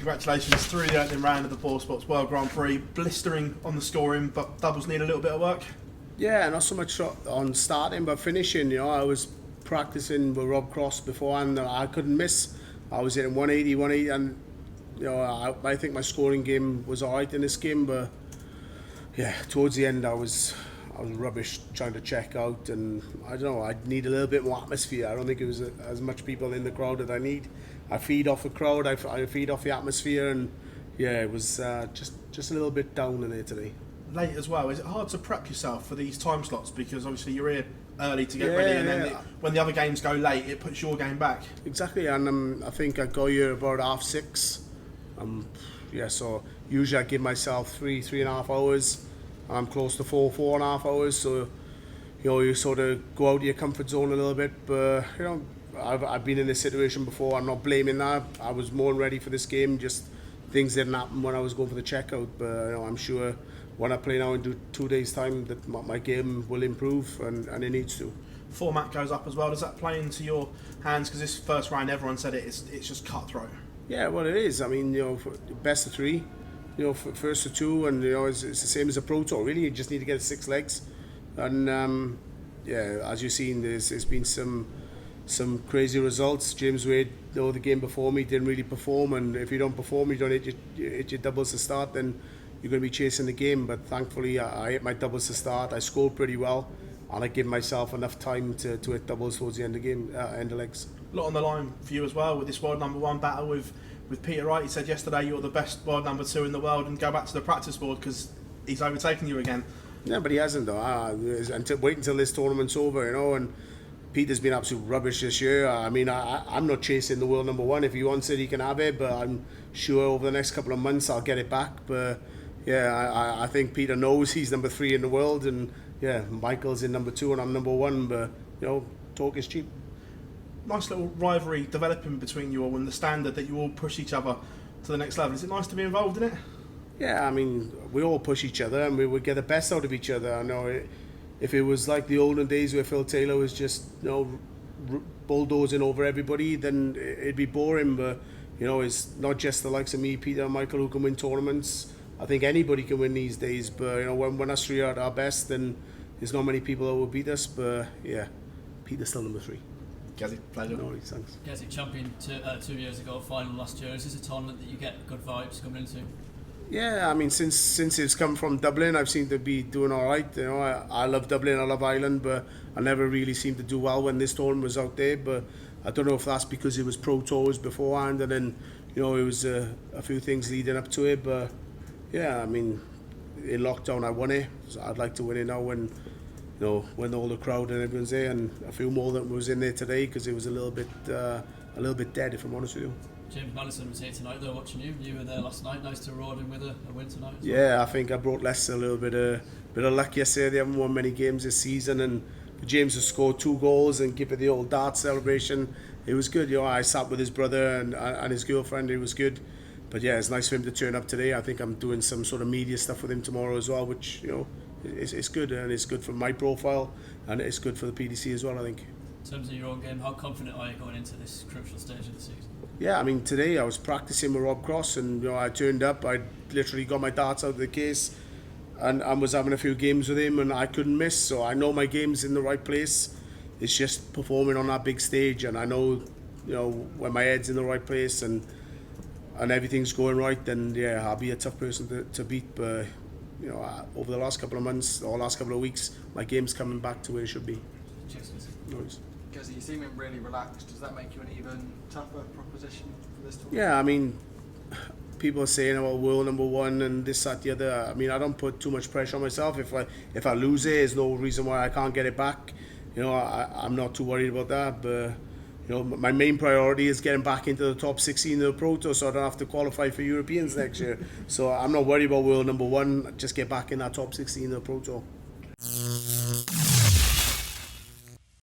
congratulations through the opening round of the Ball Sports World Grand Prix. Blistering on the scoring, but doubles need a little bit of work. Yeah, not so much on starting, but finishing. I was practicing with Rob Cross beforehand, and I couldn't miss. I was hitting 180, and I think my scoring game was alright in this game, but yeah, towards the end I was rubbish trying to check out, and I don't know, I need a little bit more atmosphere. I don't think it was as much people in the crowd that I need. I feed off the crowd, I feed off the atmosphere, and yeah, it was just a little bit down in there today. Late as well. Is it hard to prep yourself for these time slots, because obviously you're here early to get ready, and then when the other games go late, it puts your game back? Exactly, and I think I got here about 6:30. So usually I give myself 3.5 hours. I'm close to 4.5 hours, so you sort of go out of your comfort zone a little bit. But I've been in this situation before. I'm not blaming that. I was more ready for this game. Just things didn't happen when I was going for the checkout. But I'm sure when I play now in 2 days' time that my game will improve, and it needs to. Format goes up as well. Does that play into your hands? Because this first round, everyone said it's just cutthroat. Yeah, well, it is. I mean, for best of 3. First to 2, and it's the same as a Pro Tour. Really, you just need to get 6 legs, and as you've seen, there's been some crazy results. James Wade, the game before me, didn't really perform, and if you don't perform, you don't hit your doubles to start, then you're going to be chasing the game. But thankfully, I hit my doubles to start. I scored pretty well, and I give myself enough time to hit doubles towards the end of the game, end of legs. A lot on the line for you as well with this world number 1 battle with Peter Wright. He said yesterday you're the best world number 2 in the world, and go back to the practice board because he's overtaken you again. Yeah, but he hasn't though. Wait until this tournament's over, and Peter's been absolute rubbish this year. I mean, I'm not chasing the world number 1. If he wants it, he can have it, but I'm sure over the next couple of months I'll get it back. But yeah, I think Peter knows he's number 3 in the world, and yeah, Michael's in number 2 and I'm number 1, but talk is cheap. Nice little rivalry developing between you all, and the standard that you all push each other to the next level. Is it nice to be involved in it? Yeah, I mean, we all push each other and we would get the best out of each other. I know if it was like the olden days where Phil Taylor was just bulldozing over everybody, then it'd be boring. But it's not just the likes of me, Peter and Michael, who can win tournaments. I think anybody can win these days, but when us 3 are at our best, then there's not many people that will beat us. But yeah, Peter's still number 3. Gazzy, pleasure. No, thanks. Gazzy, champion 2 years ago, final last year. Is this a tournament that you get good vibes coming into? Yeah, I mean, since it's come from Dublin, I've seemed to be doing all right. I love Dublin, I love Ireland, but I never really seemed to do well when this tournament was out there. But I don't know if that's because it was Pro Tours beforehand, and then it was a few things leading up to it. But yeah, I mean, in lockdown I won it. So I'd like to win it now when all the crowd and everyone's there, and a few more that was in there today because it was a little bit dead, if I'm honest with you. James Madison was here tonight though, watching you. You were there last night. Nice to reward him with a win tonight. Yeah, I think I brought Leicester a little bit of luck yesterday. They haven't won many games this season, and for James to score 2 goals and give it the old dart celebration, it was good. I sat with his brother and his girlfriend. It was good. But yeah, it's nice for him to turn up today. I think I'm doing some sort of media stuff with him tomorrow as well, which it's good, and it's good for my profile, and it's good for the PDC as well, I think. In terms of your own game, how confident are you going into this crucial stage of the season? Yeah, I mean, today I was practicing with Rob Cross, and I turned up. I literally got my darts out of the case, and I was having a few games with him, and I couldn't miss. So I know my game's in the right place. It's just performing on that big stage, and I know, when my head's in the right place and everything's going right, then yeah, I'll be a tough person to beat. But over the last couple of months or last couple of weeks, my game's coming back to where it should be. Cheers, Nice. Because you seem really relaxed. Does that make you an even tougher proposition for this tournament? Yeah, I mean, people are saying about world number 1 and this, that, the other. I mean, I don't put too much pressure on myself. If I lose it, there's no reason why I can't get it back. I'm not too worried about that. But my main priority is getting back into the top 16 of the Pro Tour, so I don't have to qualify for Europeans next year. So I'm not worried about world number 1. Just get back in that top 16 of the Pro Tour.